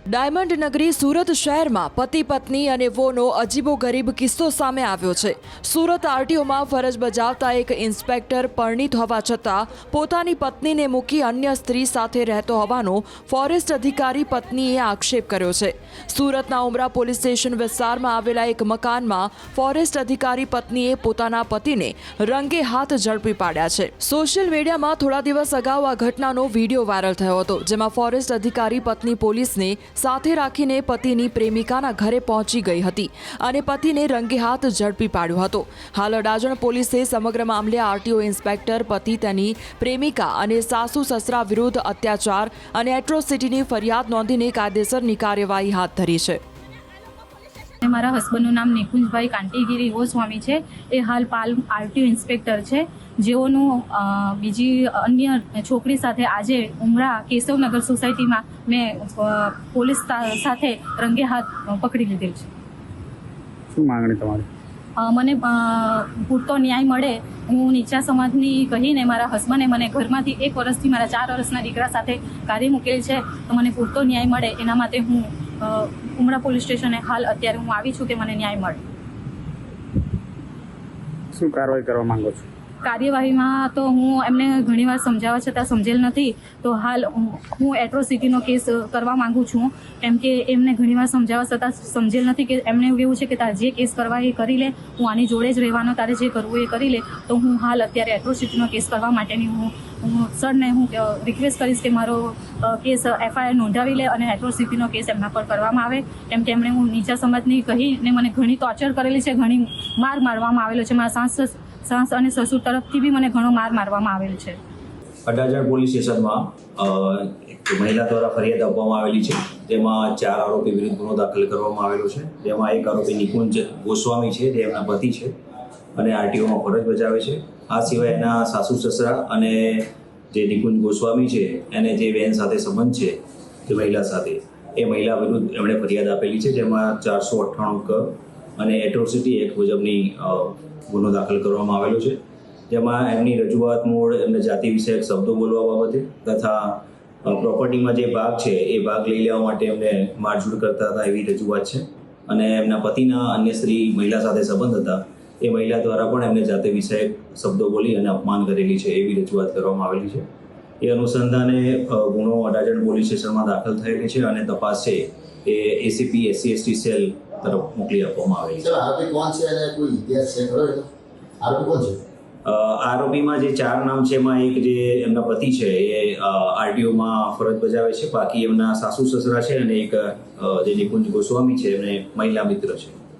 Diamond નગરી સુરત શહેરમાં પતિ પત્ની અને વોનો અજીબોગરીબ કિસ્સો સામે આવ્યો છે। સુરત આરટીઓમાં ફરજ બજાવતા એક ઇન્સ્પેક્ટર પરણિત હોવા છતાં પોતાની પત્નીને મૂકી અન્ય સ્ત્રી સાથે રહેતો હોવાનો ફોરેસ્ટ અધિકારી પત્નીએ આક્ષેપ કર્યો છે। સુરતના ઉમરા પોલીસ સ્ટેશન વિસ્તારમાં આવેલા એક મકાનમાં ફોરેસ્ટ અધિકારી પત્નીએ પોતાના પતિને રંગે હાથ ઝડપી પાડ્યા છે। સોશિયલ મીડિયામાં થોડા દિવસ અગાઉ આ ઘટનાનો વિડીયો વાયરલ થયો હતો, જેમાં ફોરેસ્ટ અધિકારી પત્ની પોલીસને સાથે રાખીને પતિની પ્રેમિકાના ઘરે પહોંચી ગઈ હતી અને પતિને રંગે હાથ ઝડપી પાડ્યો હતો। હાલ અડાજણ પોલીસે સમગ્ર મામલે આરટીઓ ઇન્સ્પેક્ટર, પતિ, તેની પ્રેમિકા અને સાસુ સસરા વિરુદ્ધ અત્યાચાર અને એટ્રોસિટીની ફરિયાદ નોંધીને કાયદેસરની કાર્યવાહી હાથ ધરી છે। મારા હસબન્ડનું નામ નિકુંજભાઈ કાંટીગીરી ગોસ્વામી છે। એ હાલ પાલ આરટીઓ ઇન્સ્પેક્ટર છે, જેઓનું બીજી અન્ય છોકરી સાથે આજે ઉમરા કેશવનગર સોસાયટીમાં મેં પોલીસ સાથે રંગે હાથ પકડી લીધેલ છે। શું માંગણી તમારી? મને પૂરતો ન્યાય મળે। હું નીચા સમાજની કહીને મારા હસબન્ડે મને ઘરમાંથી 1 વર્ષથી મારા 4 વર્ષના દીકરા સાથે કાઢી મૂકેલ છે, તો મને પૂરતો ન્યાય મળે એના માટે હું ઉમરા પોલીસ સ્ટેશને હાલ અત્યારે હું આવી છું કે મને ન્યાય મળે। શું કાર્યવાહી કરવા માંગો છો? કાર્યવાહીમાં તો હું એમને ઘણીવાર સમજાવવા છતાં સમજેલ નથી, તો હાલ હું એટ્રોસિટીનો કેસ કરવા માંગુ છું, કેમ કે એમને ઘણીવાર સમજાવવા છતાં સમજેલ નથી કે એમને એવું છે કે તારે જે કેસ કરવા એ કરી લે, હું આની જોડે જ રહેવાનો, તારે જે કરવું એ કરી લે। તો હું હાલ અત્યારે એટ્રોસિટીનો કેસ કરવા માટેની હું સરને હું રિક્વેસ્ટ કરીશ કે મારો કેસ એફઆઈઆર નોંધાવી લે અને એટ્રોસિટીનો કેસ એમના પર કરવામાં આવે, કેમ કે એમણે હું નીચા સમાજની કહીને મને ઘણી ટોર્ચર કરેલી છે, ઘણી માર મારવામાં આવેલો છે। મારા સાસ અને સસુર તરફથી બી મને ઘણો માર મારવામાં આવેલ છે। અડાજણ પોલીસ સ્ટેશનમાં એક મહિલા દ્વારા ફરિયાદ આપવામાં આવેલી છે, તેમાં 4 આરોપી વિરુદ્ધ ગુનો દાખલ કરવામાં આવેલો છે। તેમાં એક આરોપી નિકુંજ ગોસ્વામી છે, તે એમના પતિ છે અને આરટીઓમાં ફરજ બજાવે છે। આ સિવાય એના સાસુ સસરા અને જે નિકુંજ ગોસ્વામી છે એને જે બેન સાથે સંબંધ છે તે મહિલા સાથે, એ મહિલા વિરુદ્ધ એમણે ફરિયાદ આપેલી છે, જેમાં 498 અને એટ્રોસિટી એક્ટ મુજબની ગુનો દાખલ કરવામાં આવેલો છે, જેમાં એમની રજૂઆત મૂળ એમને જાતિ વિષયક શબ્દો બોલવા બાબતે તથા પ્રોપર્ટીમાં જે ભાગ છે એ ભાગ લઈ લેવા માટે એમને મારઝૂડ કરતા હતા એવી રજૂઆત છે। અને એમના પતિના અન્ય સ્ત્રી મહિલા સાથે સંબંધ હતા, એ મહિલા દ્વારા પણ એમને જાતિ વિષયક શબ્દો બોલી અને અપમાન કરેલી છે એવી રજૂઆત કરવામાં આવેલી છે। એ અનુસંધાને ગુનો અડાજણ પોલીસ સ્ટેશનમાં દાખલ થયેલી છે અને તપાસ છે એ એસીપી SC/ST સેલ તરફ મોકલી આપવામાં આવેલી છે। આરોપી કોણ છે અને કોઈ ઇતિહાસ છે ખરો? આરોપી કોણ છે? આરોપીમાં જે 4 નામ છે એમાં એક જે એમના પતિ છે એ આરટીઓમાં ફરજ બજાવે છે, બાકી એમના સાસુ સસરા છે અને એક જે નિકુંજ ગોસ્વામી છે એમને મહિલા મિત્ર છે।